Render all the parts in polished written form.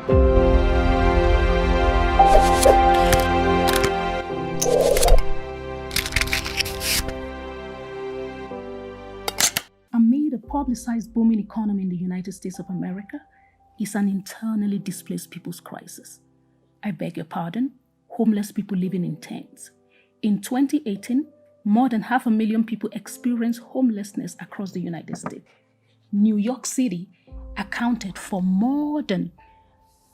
Amid a publicized booming economy in the United States of America is an internally displaced people's crisis. I beg your pardon, homeless people living in tents. In 2018, more than 500,000 people experienced homelessness across the United States. New York City accounted for more than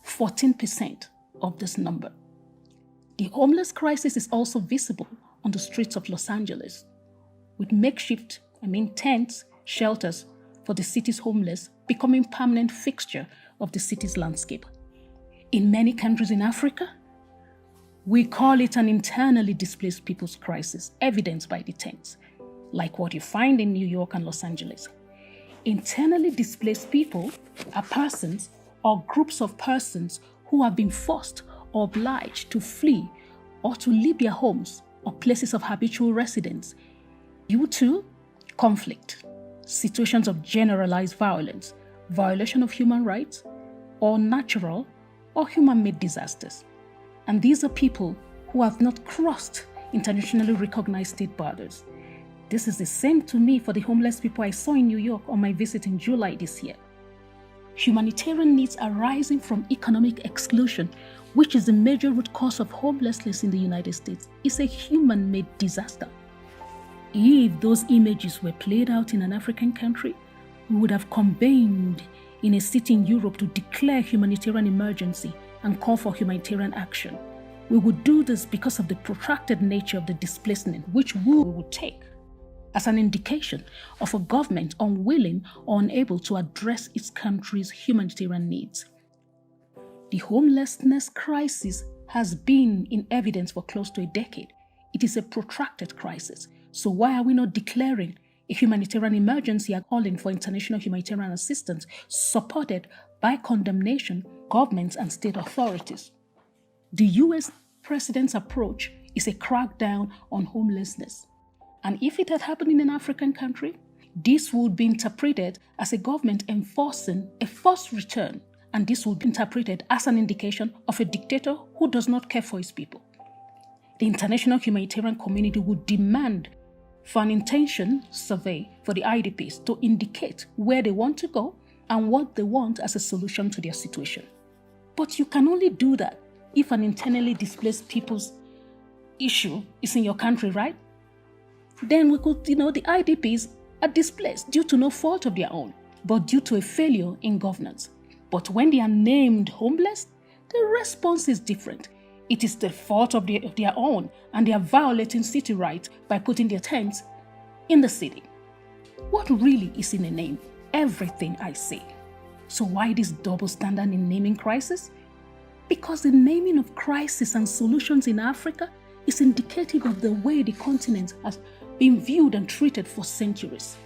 14% of this number. The homeless crisis is also visible on the streets of Los Angeles, with tents, shelters for the city's homeless becoming a permanent fixture of the city's landscape. In many countries in Africa, we call it an internally displaced people's crisis, evidenced by the tents, like what you find in New York and Los Angeles. Internally displaced people are persons or groups of persons who have been forced or obliged to flee or to leave their homes or places of habitual residence due to conflict, situations of generalized violence, violation of human rights, or natural or human-made disasters. And these are people who have not crossed internationally recognized state borders. This is the same to me for the homeless people I saw in New York on my visit in July this year. Humanitarian needs arising from economic exclusion, which is the major root cause of homelessness in the United States, is a human-made disaster. If those images were played out in an African country, we would have convened in a city in Europe to declare humanitarian emergency and call for humanitarian action. We would do this because of the protracted nature of the displacement, which we would take as an indication of a government unwilling or unable to address its country's humanitarian needs. The homelessness crisis has been in evidence for close to a decade. It is a protracted crisis. So why are we not declaring a humanitarian emergency and calling for international humanitarian assistance supported by condemnation, governments, and state authorities? The US president's approach is a crackdown on homelessness. And if it had happened in an African country, this would be interpreted as a government enforcing a forced return, and this would be interpreted as an indication of a dictator who does not care for his people. The international humanitarian community would demand for an intention survey for the IDPs to indicate where they want to go and what they want as a solution to their situation. But you can only do that if an internally displaced people's issue is in your country, right? Then we could, the IDPs are displaced due to no fault of their own, but due to a failure in governance. But when they are named homeless, the response is different. It is the fault of their own, and they are violating city rights by putting their tents in the city. What really is in a name? Everything, I say. So why this double standard in naming crisis? Because the naming of crisis and solutions in Africa is indicative of the way the continent has been viewed and treated for centuries.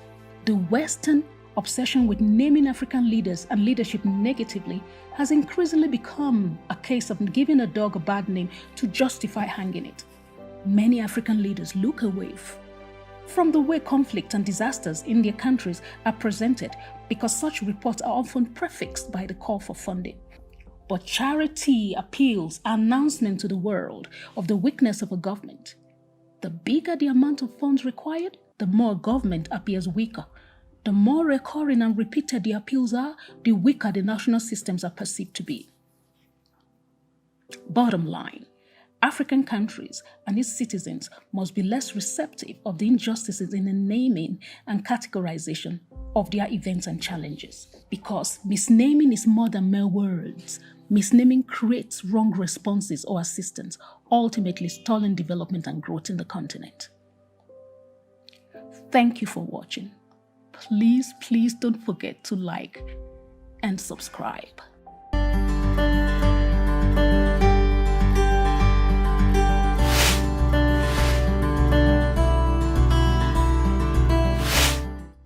The Western obsession with naming African leaders and leadership negatively has increasingly become a case of giving a dog a bad name to justify hanging it. Many African leaders look away from the way conflict and disasters in their countries are presented because such reports are often prefixed by the call for funding. But charity appeals are announcement to the world of the weakness of a government. The bigger the amount of funds required, the more government appears weaker. The more recurring and repeated the appeals are, the weaker the national systems are perceived to be. Bottom line, African countries and its citizens must be less receptive of the injustices in the naming and categorization of their events and challenges. Because misnaming is more than mere words. Misnaming creates wrong responses or assistance, ultimately stalling development and growth in the continent. Thank you for watching. Please don't forget to like and subscribe.